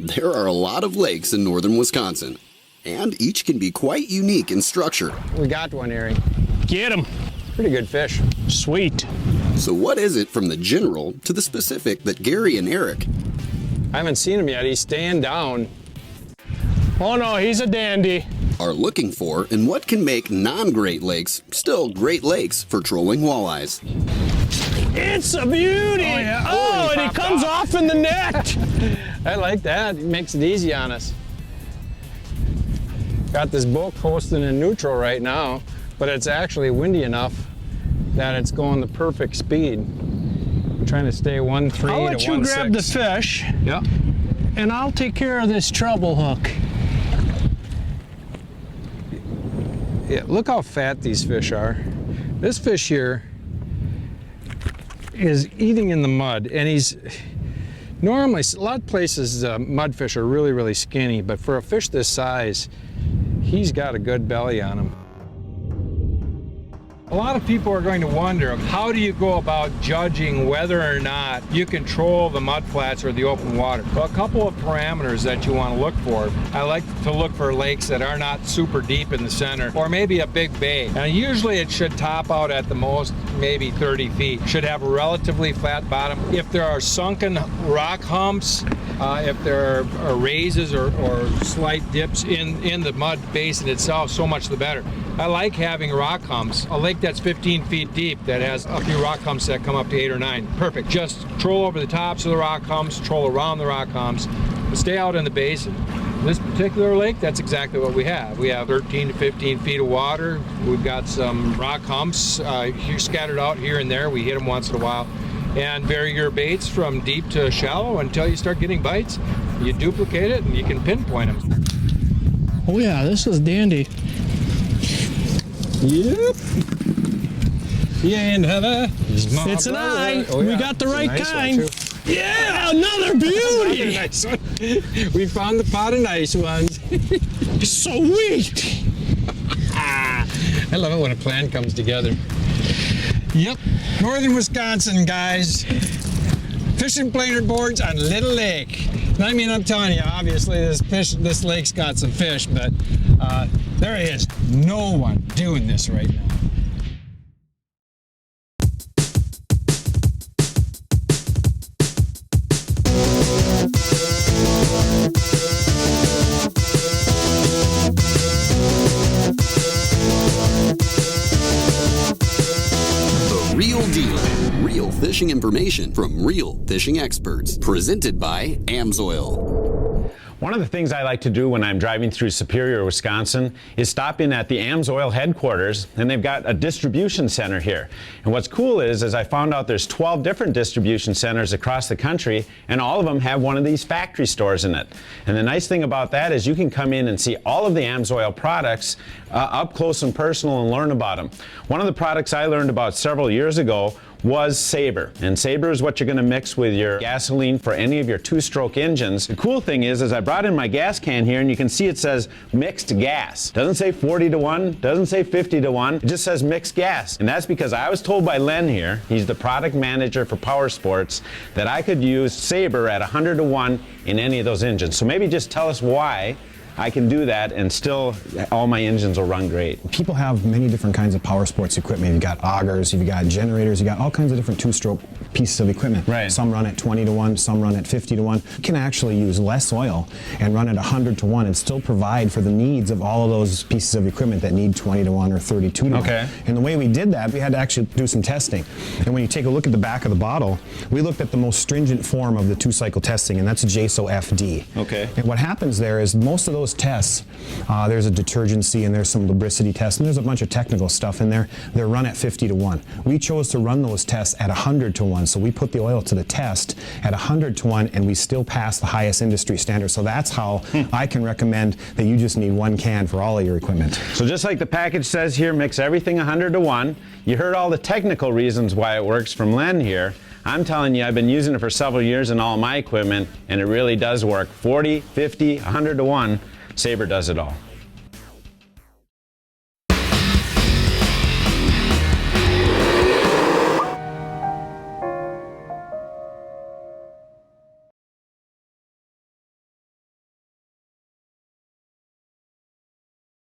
There are a lot of lakes in northern Wisconsin, and each can be quite unique in structure. We got one, Erich. Get him. Pretty good fish. Sweet. So what is it from the general to the specific that Gary and Erich I haven't seen him yet. He's staying down. Oh no, he's a dandy. are looking for in what can make non-Great Lakes still Great Lakes for trolling walleyes? It's a beauty. Oh, yeah. Oh, Ooh, he and it popped comes off. off in the net. I like that. It makes it easy on us. Got this boat coasting in neutral right now, but it's actually windy enough that it's going the perfect speed. I'm trying to stay 1.3 to 1.6. I'll let you grab the fish, Yep. and I'll take care of this treble hook. Yeah, look how fat these fish are. This fish here is eating in the mud, and he's normally, a lot of places mudfish are really, really skinny, but for a fish this size, he's got a good belly on him. A lot of people are going to wonder, how do you go about judging whether or not you control the mud flats or the open water? Well, a couple of parameters that you want to look for. I like to look for lakes that are not super deep in the center, or maybe a big bay. Now, usually it should top out at the most maybe 30 feet. Should have a relatively flat bottom. If there are sunken rock humps, if there are raises or slight dips in the mud basin itself, so much the better. I like having rock humps. A lake that's 15 feet deep that has a few rock humps that come up to 8 or 9. Perfect. Just troll over the tops of the rock humps, troll around the rock humps, but stay out in the basin. This particular lake, that's exactly what we have. We have 13 to 15 feet of water. We've got some rock humps here scattered out here and there. We hit them once in a while. And vary your baits from deep to shallow until you start getting bites. You duplicate it and you can pinpoint them. Oh yeah, this is dandy. Yep. And Heather. It's an eye. Oh, yeah. We got the It's a right nice kind. one, too. Yeah, another beauty. Nice one. We found the pot of nice ones. Sweet. I love it when a plan comes together. Yep, northern Wisconsin, guys. Fishing planer boards on Little Lake. I mean, I'm telling you, obviously this lake's got some fish, but there is no one doing this right now. The Real Deal. Real fishing information from real fishing experts. Presented by Amsoil. One of the things I like to do when I'm driving through Superior, Wisconsin, is stop in at the Amsoil headquarters, and they've got a distribution center here. And what's cool is I found out there's 12 different distribution centers across the country, and all of them have one of these factory stores in it. And the nice thing about that is you can come in and see all of the Amsoil products up close and personal and learn about them. One of the products I learned about several years ago was Sabre. And Sabre is what you're going to mix with your gasoline for any of your two-stroke engines. The cool thing is I brought in my gas can here, and you can see it says mixed gas. Doesn't say 40 to 1, doesn't say 50 to 1, it just says mixed gas. And that's because I was told by Len here, he's the product manager for Power Sports, that I could use Sabre at 100 to 1 in any of those engines. So maybe just tell us why I can do that and still all my engines will run great. People have many different kinds of power sports equipment. You've got augers, you've got generators, you've got all kinds of different two-stroke pieces of equipment. Right. Some run at 20 to 1, some run at 50 to 1. You can actually use less oil and run at 100 to 1 and still provide for the needs of all of those pieces of equipment that need 20 to 1 or 32 to 1. Okay. And the way we did that, we had to actually do some testing. And when you take a look at the back of the bottle, we looked at the most stringent form of the two-cycle testing, and that's JSO FD. Okay. And what happens there is most of those tests, there's a detergency and there's some lubricity tests and there's a bunch of technical stuff in there. They're run at 50 to 1. We chose to run those tests at 100 to 1. So we put the oil to the test at 100 to 1 and we still pass the highest industry standard. So that's how I can recommend that you just need one can for all of your equipment. So just like the package says here, mix everything 100 to 1. You heard all the technical reasons why it works from Len here. I'm telling you, I've been using it for several years in all my equipment, and it really does work. 40, 50, 100 to 1. Sabre does it all.